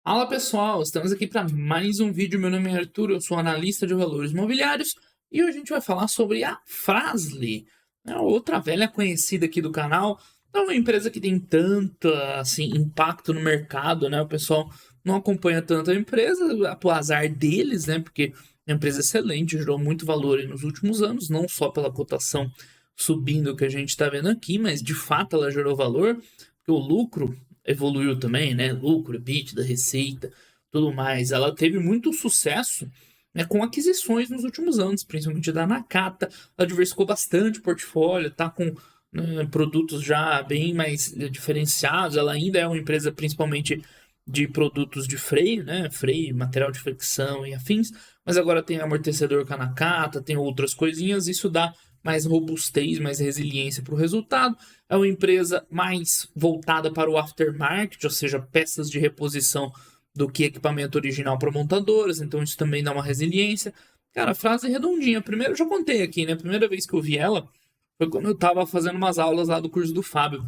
Fala pessoal, estamos aqui para mais um vídeo. Meu nome é Arthur, eu sou analista de valores imobiliários e hoje a gente vai falar sobre a Fras-le, outra velha conhecida aqui do canal. É uma empresa que tem tanto assim impacto no mercado, né? O pessoal não acompanha tanto a empresa, pro azar deles, né? Porque é uma empresa excelente, gerou muito valor aí nos últimos anos, não só pela cotação subindo que a gente está vendo aqui, mas de fato ela gerou valor, porque o lucro evoluiu também, né? Lucro, EBITDA, receita, tudo mais. Ela teve muito sucesso, né, com aquisições nos últimos anos, principalmente da Nakata. Ela diversificou bastante o portfólio, tá com produtos já bem mais diferenciados. Ela ainda é uma empresa principalmente de produtos de freio, né? Freio, material de fricção e afins, mas agora tem amortecedor com a Nakata, tem outras coisinhas, isso dá mais robustez, mais resiliência para o resultado. É uma empresa mais voltada para o aftermarket, ou seja, peças de reposição do que equipamento original para montadoras, então isso também dá uma resiliência. Cara, a frase é redondinha. Primeiro, eu já contei aqui, né? A primeira vez que eu vi ela foi quando eu tava fazendo umas aulas lá do curso do Fábio,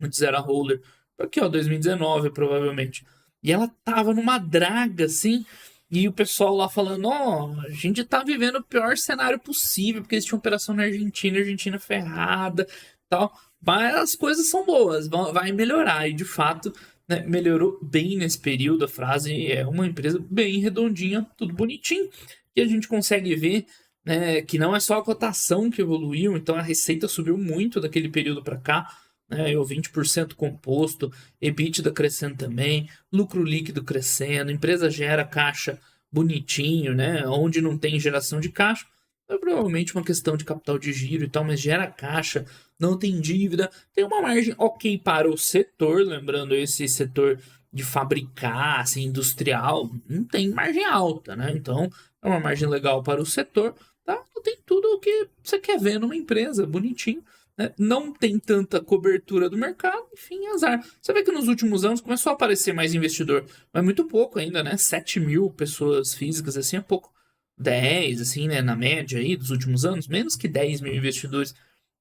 antes era roller. Aqui, ó, 2019, provavelmente. E ela tava numa draga, assim, e o pessoal lá falando, ó, a gente tá vivendo o pior cenário possível, porque eles tinham operação na Argentina, Argentina ferrada, tal. Mas as coisas são boas, vai melhorar. E de fato, né, melhorou bem nesse período. A frase é uma empresa bem redondinha, tudo bonitinho. E a gente consegue ver, né, que não é só a cotação que evoluiu, então a receita subiu muito daquele período para cá, né, o 20% composto, EBITDA crescendo também, lucro líquido crescendo, empresa gera caixa bonitinho, né, onde não tem geração de caixa, é provavelmente uma questão de capital de giro e tal, mas gera caixa, não tem dívida, tem uma margem ok para o setor, lembrando esse setor de fabricar, assim, industrial, não tem margem alta, né? Então é uma margem legal para o setor, tá? Tem tudo o que você quer ver numa empresa, bonitinho, né? Não tem tanta cobertura do mercado, enfim, azar. Você vê que nos últimos anos começou a aparecer mais investidor, mas muito pouco ainda, né? 7 mil pessoas físicas, assim, é pouco. 10, assim, né? Na média aí dos últimos anos, menos que 10 mil investidores,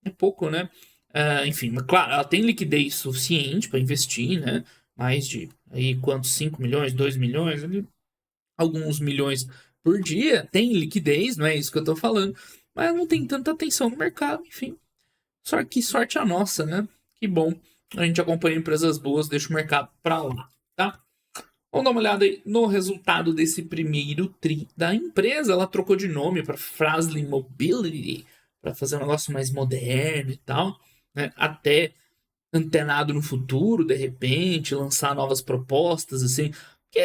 é pouco, né? Enfim, mas claro, ela tem liquidez suficiente para investir, né? Mais de aí quantos? 5 milhões, 2 milhões, alguns milhões por dia, tem liquidez, não é isso que eu tô falando, mas não tem tanta atenção no mercado, enfim. Só que sorte a nossa, né? Que bom. A gente acompanha empresas boas, deixa o mercado pra lá, tá? Vamos dar uma olhada aí no resultado desse primeiro tri da empresa. Ela trocou de nome para Fras-le Mobility, para fazer um negócio mais moderno e tal, né? Até antenado no futuro, de repente, lançar novas propostas, assim. Que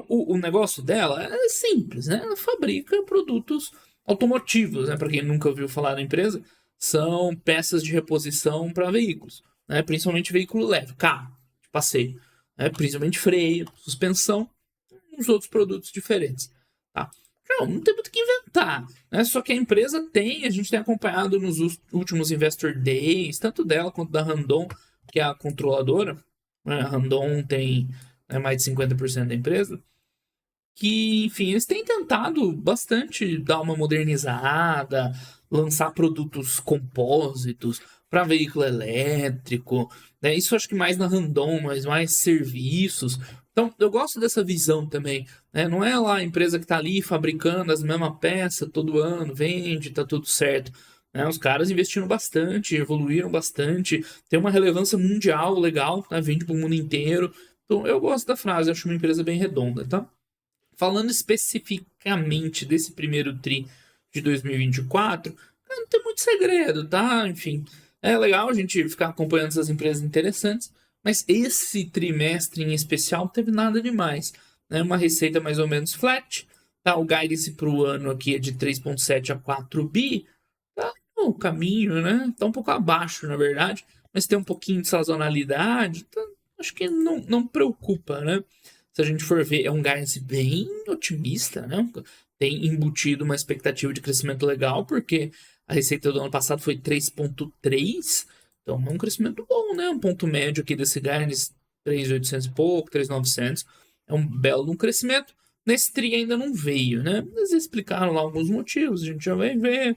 o negócio dela é simples, né? Ela fabrica produtos automotivos, né? Para quem nunca ouviu falar da empresa, são peças de reposição para veículos, né? Principalmente veículo leve, carro, de passeio, né? Principalmente freio, suspensão, uns outros produtos diferentes, tá? Não tem muito o que inventar, né? Só que a empresa tem, a gente tem acompanhado nos últimos Investor Days, tanto dela quanto da Randon, que é a controladora, né? A Randon tem, né, mais de 50% da empresa, que, enfim, eles têm tentado bastante dar uma modernizada, lançar produtos compósitos para veículo elétrico, né? Isso acho que mais na Randon, mas mais serviços. Então, eu gosto dessa visão também, né? Não é lá a empresa que está ali fabricando as mesmas peças todo ano, vende, tá tudo certo. Né? Os caras investiram bastante, evoluíram bastante, tem uma relevância mundial legal, né? Vende para o mundo inteiro. Então, eu gosto da frase, acho uma empresa bem redonda, tá? Falando especificamente desse primeiro tri de 2024, não tem muito segredo, tá? Enfim, é legal a gente ficar acompanhando essas empresas interessantes, mas esse trimestre em especial não teve nada demais, né? Uma receita mais ou menos flat, tá? O guidance para o ano aqui é de 3,7 a 4 bi, tá no caminho, né? Tá um pouco abaixo, na verdade, mas tem um pouquinho de sazonalidade, então acho que não preocupa, né? Se a gente for ver, é um guidance bem otimista, né? Tem embutido uma expectativa de crescimento legal, porque a receita do ano passado foi 3,3, então é um crescimento bom, né? Um ponto médio aqui desse guidance, 3.800 e pouco, 3.900, é um belo um crescimento. Nesse TRI ainda não veio, né? Eles explicaram lá alguns motivos, a gente já vai ver.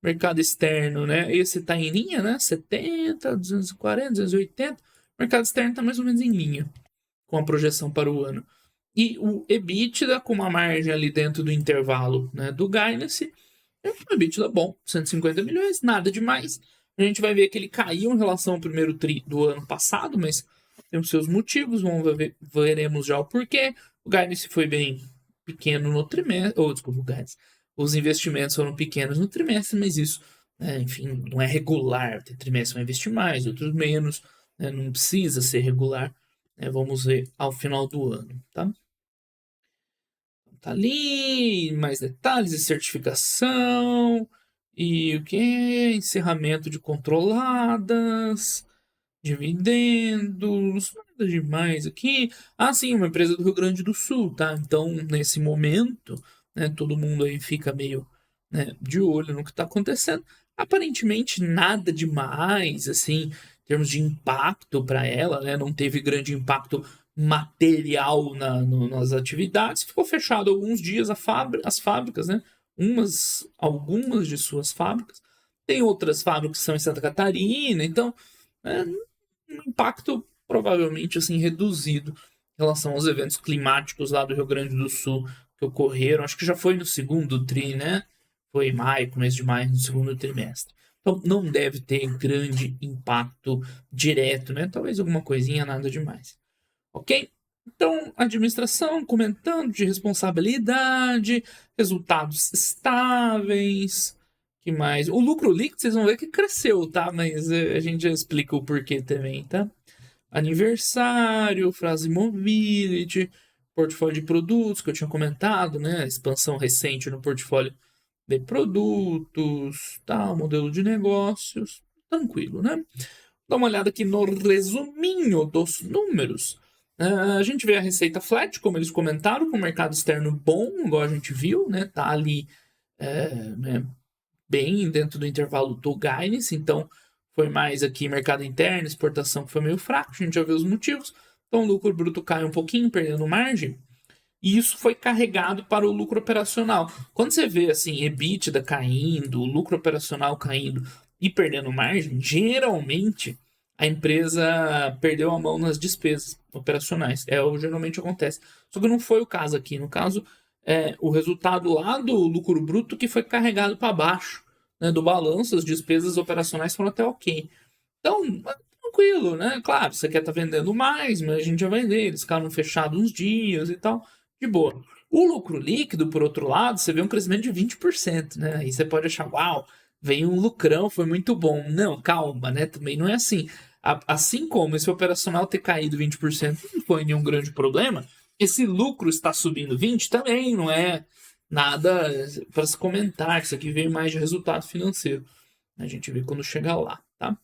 Mercado externo, né? Esse tá em linha, né? 70, 240, 280. O mercado externo tá mais ou menos em linha com a projeção para o ano. E o EBITDA com uma margem ali dentro do intervalo, né, do guidance, é um EBITDA bom, 150 milhões, nada demais. A gente vai ver que ele caiu em relação ao primeiro tri do ano passado, mas tem os seus motivos, veremos já o porquê. O guidance foi bem pequeno no trimestre, ou desculpa, o guidance. Os investimentos foram pequenos no trimestre, mas isso, enfim, não é regular. Tem trimestre que vai investir mais, outros menos, né, não precisa ser regular. Vamos ver ao final do ano, tá? Tá ali, mais detalhes e certificação. E o que? Encerramento de controladas, dividendos, nada demais aqui. Ah, sim, uma empresa do Rio Grande do Sul, tá? Então, nesse momento, né, todo mundo aí fica meio, né, de olho no que tá acontecendo. Aparentemente, nada demais, assim, em termos de impacto para ela, né? Não teve grande impacto material nas atividades. Ficou fechado alguns dias as fábricas, né? Algumas de suas fábricas. Tem outras fábricas que são em Santa Catarina, então é um impacto provavelmente assim reduzido em relação aos eventos climáticos lá do Rio Grande do Sul que ocorreram. Acho que já foi no segundo tri, né? Foi maio, começo de maio, no segundo trimestre. Então não deve ter grande impacto direto, né? Talvez alguma coisinha, nada demais. Ok? Então, administração comentando de responsabilidade, resultados estáveis, que mais? O lucro líquido, vocês vão ver que cresceu, tá? Mas a gente já explica o porquê também, tá? Aniversário, frase mobility, portfólio de produtos que eu tinha comentado, né? Expansão recente no portfólio de produtos, tal, modelo de negócios, tranquilo, né? Dá uma olhada aqui no resuminho dos números. A gente vê a receita flat, como eles comentaram, com o mercado externo bom, igual a gente viu, né? Tá ali né, bem dentro do intervalo do guidance, então foi mais aqui mercado interno, exportação que foi meio fraco, a gente já viu os motivos. Então o lucro bruto cai um pouquinho, perdendo margem, e isso foi carregado para o lucro operacional. Quando você vê assim, EBITDA caindo, o lucro operacional caindo e perdendo margem, geralmente a empresa perdeu a mão nas despesas operacionais. É o que geralmente acontece. Só que não foi o caso aqui. No caso, o resultado lá do lucro bruto que foi carregado para baixo, né, do balanço, as despesas operacionais foram até ok. Então, tranquilo, né? Claro, você quer estar vendendo mais, mas a gente já vender. Eles ficaram fechados uns dias e tal, de boa. O lucro líquido, por outro lado, você vê um crescimento de 20%, né? Aí você pode achar, uau, veio um lucrão, foi muito bom. Não, calma, né? Também não é assim. Assim como esse operacional ter caído 20% não foi nenhum grande problema, esse lucro está subindo 20% também não é nada para se comentar. Isso aqui veio mais de resultado financeiro. A gente vê quando chegar lá, tá?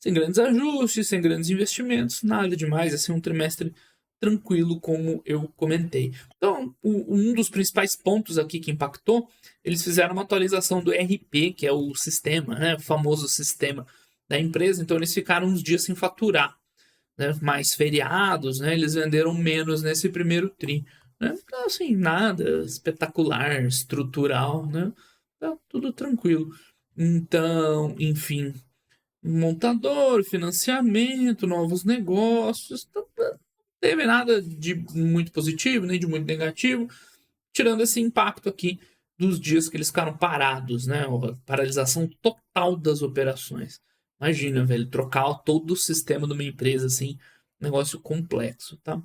Sem grandes ajustes, sem grandes investimentos, nada demais, assim, um trimestre tranquilo, como eu comentei. Então, um dos principais pontos aqui que impactou, eles fizeram uma atualização do ERP, que é o sistema, né, o famoso sistema da empresa, então eles ficaram uns dias sem faturar, né, mais feriados, né, eles venderam menos nesse primeiro tri, né, então, assim, nada espetacular, estrutural, né, tá tudo tranquilo. Então, enfim, montador, financiamento, novos negócios. Não teve nada de muito positivo, nem de muito negativo, tirando esse impacto aqui dos dias que eles ficaram parados, né? A paralisação total das operações. Imagina, velho, trocar todo o sistema de uma empresa assim, negócio complexo, tá?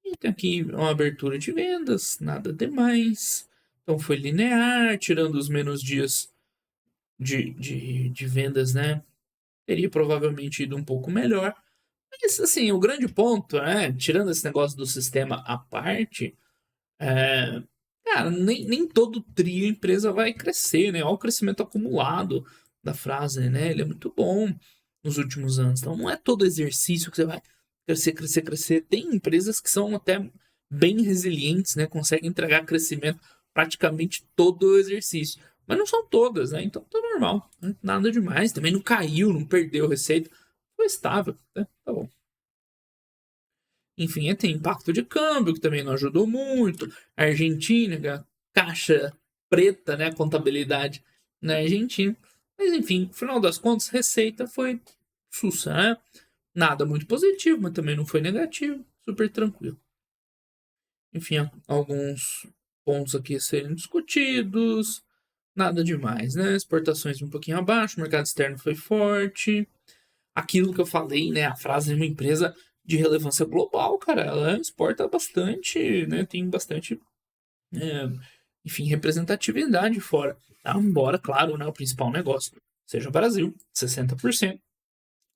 E tem aqui uma abertura de vendas, nada demais. Então foi linear, tirando os menos dias de vendas, né? Teria provavelmente ido um pouco melhor. Mas, assim, o grande ponto, né, tirando esse negócio do sistema à parte, é, cara, nem todo trio a empresa vai crescer, né? Olha o crescimento acumulado da frase, né? Ele é muito bom nos últimos anos. Então, não é todo exercício que você vai crescer, crescer, crescer. Tem empresas que são até bem resilientes, né? Conseguem entregar crescimento praticamente todo o exercício. Mas não são todas, né? Então tá normal, né? Nada demais. Também não caiu, não perdeu receita. Foi estável, né? Tá bom. Enfim, tem impacto de câmbio, que também não ajudou muito. A Argentina, caixa preta, né? Contabilidade na Argentina. Mas enfim, no final das contas, receita foi sussa, né? Nada muito positivo, mas também não foi negativo. Super tranquilo. enfim, alguns pontos aqui a serem discutidos, nada demais, né? Exportações um pouquinho abaixo, o mercado externo foi forte. Aquilo que eu falei, né? A frase de uma empresa de relevância global, cara, ela exporta bastante, né? Tem bastante, é, enfim, representatividade fora. Tá? Embora, claro, né, o principal negócio seja o Brasil, 60%.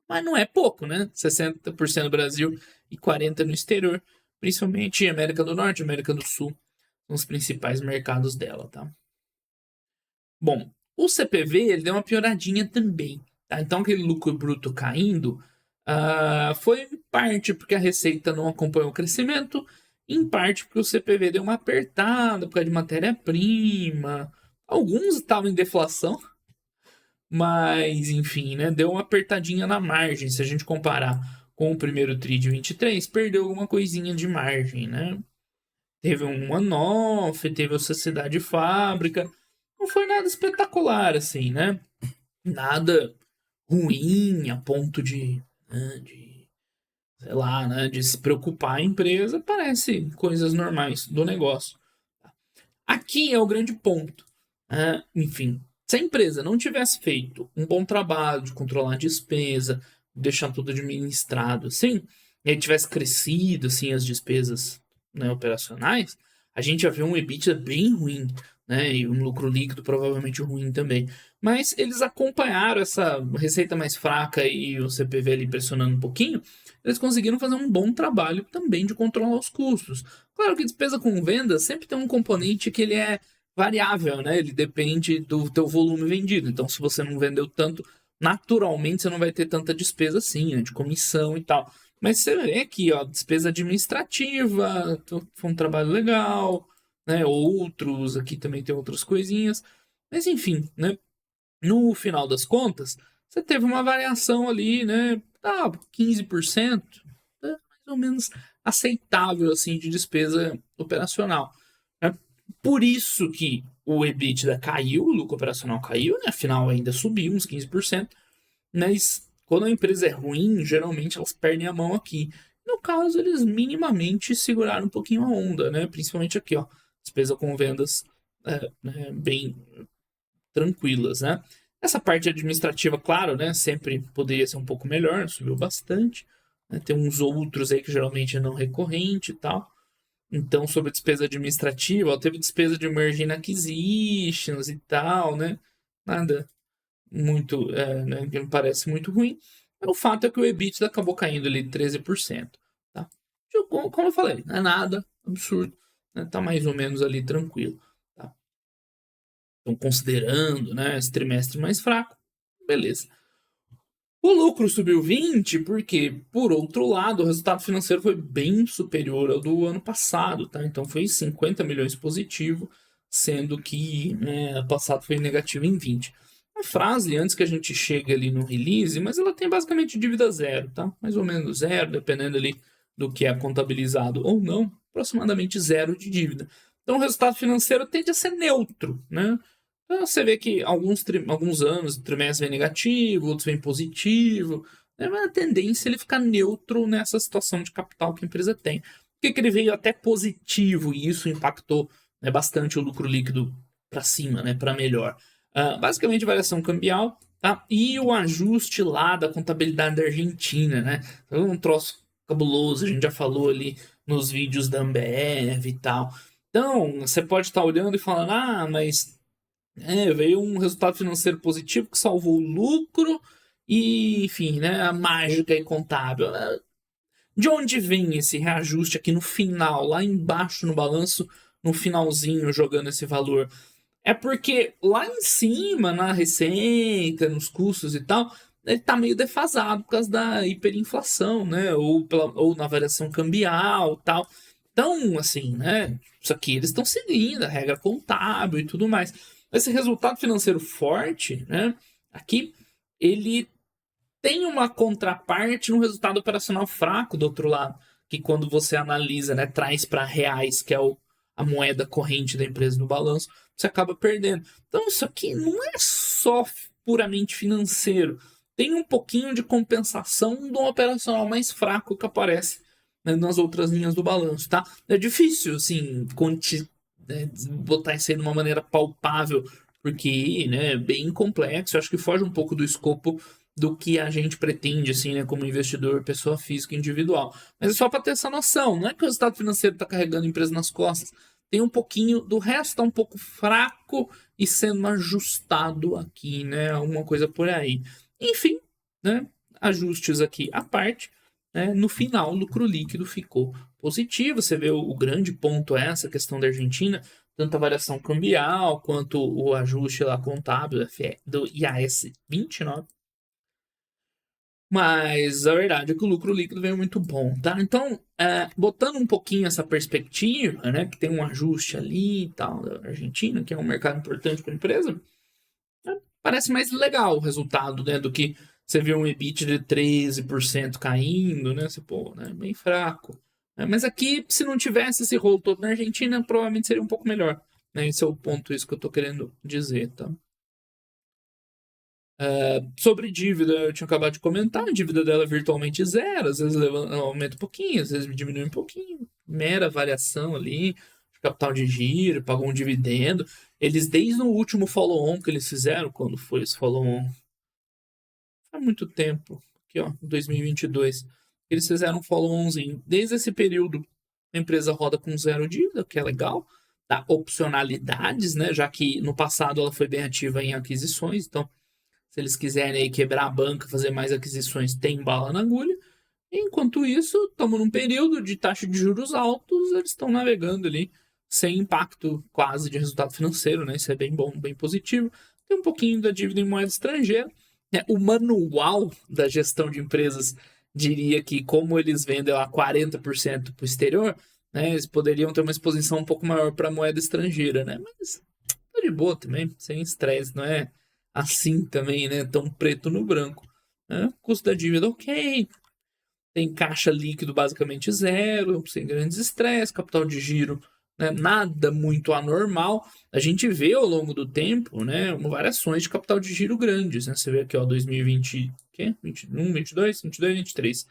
Mas não é pouco, né? 60% no Brasil e 40% no exterior. Principalmente América do Norte, América do Sul. São os principais mercados dela, tá? Bom, o CPV ele deu uma pioradinha também. Tá? Então aquele lucro bruto caindo foi em parte porque a receita não acompanhou o crescimento, em parte porque o CPV deu uma apertada por causa de matéria-prima. Alguns estavam em deflação, mas, enfim, né? Deu uma apertadinha na margem. Se a gente comparar com o primeiro TRI de 23, perdeu alguma coisinha de margem, né? Teve um one-off, teve a sociedade fábrica. Não foi nada espetacular, assim, né? Nada ruim a ponto de sei lá, né? De se preocupar a empresa. Parece coisas normais do negócio. Aqui é o grande ponto. Enfim, se a empresa não tivesse feito um bom trabalho de controlar a despesa, deixar tudo administrado assim, e aí tivesse crescido assim as despesas, né, operacionais, a gente ia ver um EBITDA bem ruim, né, e um lucro líquido provavelmente ruim também. Mas eles acompanharam essa receita mais fraca e o CPV ali pressionando um pouquinho, eles conseguiram fazer um bom trabalho também de controlar os custos. Claro que despesa com vendas sempre tem um componente que ele é variável, né? Ele depende do teu volume vendido. Então, se você não vendeu tanto, naturalmente você não vai ter tanta despesa assim, né? De comissão e tal. Mas você vê aqui, ó, despesa administrativa, foi um trabalho legal, né? Outros, aqui também tem outras coisinhas. Mas enfim, né? No final das contas, você teve uma variação ali, né? 15%, mais ou menos aceitável assim de despesa operacional. Né? Por isso que o EBITDA caiu, o lucro operacional caiu, né? Afinal ainda subiu uns 15%, mas quando a empresa é ruim, geralmente elas perdem a mão aqui. No caso, eles minimamente seguraram um pouquinho a onda, né? Principalmente aqui, ó, despesa com vendas bem tranquilas, né? Essa parte administrativa, claro, né? Sempre poderia ser um pouco melhor, subiu bastante. Né? Tem uns outros aí que geralmente é não recorrente e tal. Então, sobre despesa administrativa, ó, teve despesa de merging acquisitions e tal, né? Nada muito, né, que me parece muito ruim. O fato é que o EBITDA acabou caindo ali 13%. Tá? Como eu falei, não é nada absurdo. Né? Tá mais ou menos ali tranquilo. Tá? Então, considerando, né, esse trimestre mais fraco, beleza. O lucro subiu 20 porque, por outro lado, o resultado financeiro foi bem superior ao do ano passado, tá? Então foi 50 milhões positivo, sendo que né, ano passado foi negativo em 20. A frase, antes que a gente chegue ali no release, mas ela tem basicamente dívida zero, tá? Mais ou menos zero, dependendo ali do que é contabilizado ou não, aproximadamente zero de dívida. Então o resultado financeiro tende a ser neutro, né? Então, você vê que alguns anos o trimestre vem negativo, outros vem positivo. Né? Mas a tendência é ele ficar neutro nessa situação de capital que a empresa tem. Por que ele veio até positivo e isso impactou né, bastante o lucro líquido para cima, né, para melhor? Basicamente, variação cambial tá? E o ajuste lá da contabilidade da Argentina. Né? Então, um troço cabuloso, a gente já falou ali nos vídeos da Ambev e tal. Então, você pode estar olhando e falando, mas veio um resultado financeiro positivo que salvou o lucro e, enfim, né, a mágica e contábil. De onde vem esse reajuste aqui no final, lá embaixo no balanço, no finalzinho, jogando esse valor? É porque lá em cima, na receita, nos custos e tal, ele tá meio defasado por causa da hiperinflação, né? Ou na variação cambial e tal. Então, assim, né? Isso aqui eles estão seguindo a regra contábil e tudo mais. Esse resultado financeiro forte, né? Aqui, ele tem uma contraparte no resultado operacional fraco do outro lado, que quando você analisa, né, traz para reais, que é a moeda corrente da empresa no balanço, você acaba perdendo. Então isso aqui não é só puramente financeiro, tem um pouquinho de compensação do operacional mais fraco que aparece né, nas outras linhas do balanço, tá? É difícil, assim, né, botar isso aí de uma maneira palpável, porque, né, é bem complexo. Eu acho que foge um pouco do escopo do que a gente pretende, assim, né, como investidor, pessoa física individual. Mas é só para ter essa noção. Não é que o resultado financeiro está carregando a empresa nas costas. Tem um pouquinho do resto, está um pouco fraco e sendo ajustado aqui, né? Alguma coisa por aí. Enfim, né? Ajustes aqui à parte, né? No final, o lucro líquido ficou positivo. Você vê o grande ponto é essa questão da Argentina, tanto a variação cambial quanto o ajuste lá contábil do IAS 29. Mas a verdade é que o lucro líquido veio muito bom, tá? Então, botando um pouquinho essa perspectiva, né, que tem um ajuste ali e tal, da Argentina, que é um mercado importante para a empresa, parece mais legal o resultado, né, do que você vê um EBIT de 13% caindo, né, você, pô, né, bem fraco. Mas aqui, se não tivesse esse rolo todo na Argentina, provavelmente seria um pouco melhor, né? Esse é o ponto, isso que eu tô querendo dizer, tá? Sobre dívida, eu tinha acabado de comentar, a dívida dela é virtualmente zero, às vezes aumenta um pouquinho, às vezes diminui um pouquinho, mera variação ali, de capital de giro, pagou um dividendo. Eles, desde o último follow-on que eles fizeram, quando foi esse follow-on? Há muito tempo, aqui ó, 2022, eles fizeram um follow-onzinho. Desde esse período, a empresa roda com zero dívida, o que é legal, dá opcionalidades, né, já que no passado ela foi bem ativa em aquisições, então se eles quiserem aí quebrar a banca, fazer mais aquisições, tem bala na agulha. Enquanto isso, estamos num período de taxa de juros altos, eles estão navegando ali sem impacto quase de resultado financeiro, né? Isso é bem bom, bem positivo. Tem um pouquinho da dívida em moeda estrangeira. Né? O manual da gestão de empresas diria que, como eles vendem lá 40% para o exterior, né, eles poderiam ter uma exposição um pouco maior para moeda estrangeira, né? Mas tá de boa também, sem estresse, não é assim também, né? Tão preto no branco. Né? Custo da dívida, ok. Tem caixa líquido basicamente zero, sem grandes estresses, capital de giro, né? Nada muito anormal. A gente vê ao longo do tempo, né, variações de capital de giro grandes. Né? Você vê aqui, ó, 2020, quê? 21, 22, 22, 23.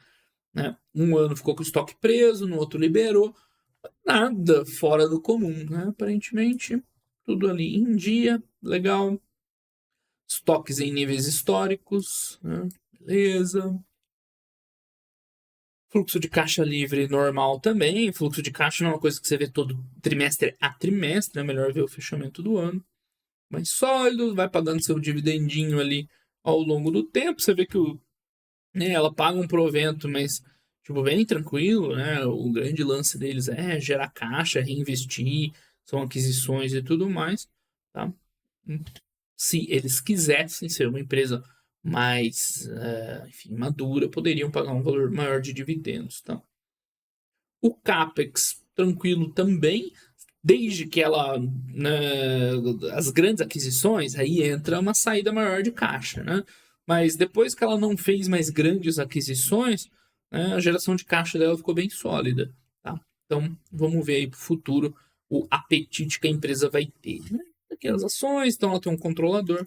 Né? Um ano ficou com o estoque preso, no outro liberou. Nada fora do comum, né? Aparentemente, tudo ali em dia, legal. Estoques em níveis históricos, né? Beleza. Fluxo de caixa livre normal também. Fluxo de caixa não é uma coisa que você vê todo trimestre a trimestre, é melhor ver o fechamento do ano. Mas sólido, vai pagando seu dividendinho ali ao longo do tempo. Você vê que né, ela paga um provento, mas tipo, bem tranquilo, né? O grande lance deles é gerar caixa, reinvestir, são aquisições e tudo mais, tá? Se eles quisessem ser uma empresa mais, enfim, madura, poderiam pagar um valor maior de dividendos, tá? O CAPEX, tranquilo também, desde que ela, né, as grandes aquisições, aí entra uma saída maior de caixa, né? Mas depois que ela não fez mais grandes aquisições, né, a geração de caixa dela ficou bem sólida, tá? Então, vamos ver aí para o futuro o apetite que a empresa vai ter, né? Aqui as ações, então ela tem um controlador,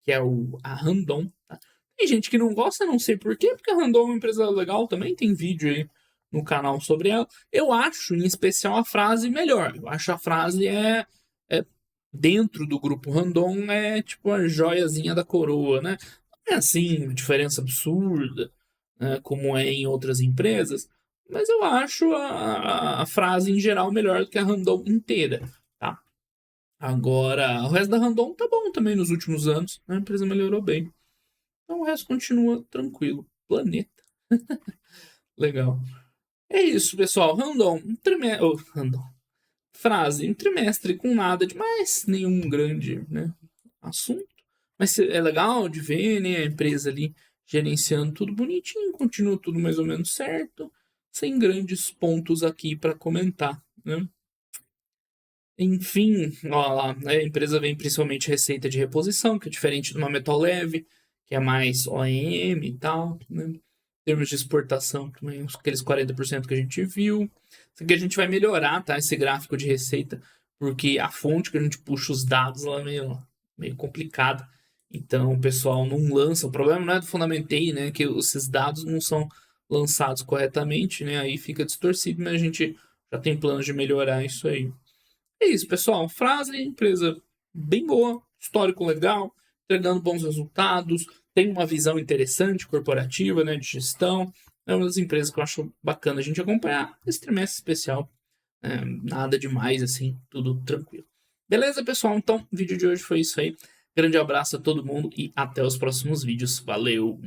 que é a Randon, tá? Tem gente que não gosta, não sei por quê, porque a Randon é uma empresa legal também, tem vídeo aí no canal sobre ela. Eu acho, em especial, a frase melhor. Eu acho a frase é dentro do grupo Randon é tipo a joiazinha da coroa, né? Não é assim, diferença absurda, né, como é em outras empresas, mas eu acho a frase em geral melhor do que a Randon inteira, tá? Agora, o resto da Randon tá bom também nos últimos anos, né? A empresa melhorou bem. Então o resto continua tranquilo. Planeta. Legal. É isso, pessoal. Random, random. Frase, um trimestre com nada demais, nenhum grande, né, assunto. Mas é legal de ver, né, a empresa ali gerenciando tudo bonitinho, continua tudo mais ou menos certo, sem grandes pontos aqui para comentar, né? Enfim, ó lá, a empresa vem principalmente receita de reposição, que é diferente de uma metal leve, que é mais OEM e tal, né? Em termos de exportação, também aqueles 40% que a gente viu. Isso aqui a gente vai melhorar, tá? Esse gráfico de receita, porque a fonte que a gente puxa os dados lá é meio complicada. Então o pessoal não lança. O problema não é do Fundamentei, né? Que esses dados não são lançados corretamente, né? Aí fica distorcido, mas a gente já tem planos de melhorar isso aí. É isso, pessoal. Fras-le, empresa bem boa, histórico legal, entregando bons resultados, tem uma visão interessante corporativa, né, de gestão. É uma das empresas que eu acho bacana a gente acompanhar esse trimestre especial. Nada demais, assim, tudo tranquilo. Beleza, pessoal? Então, o vídeo de hoje foi isso aí. Grande abraço a todo mundo e até os próximos vídeos. Valeu!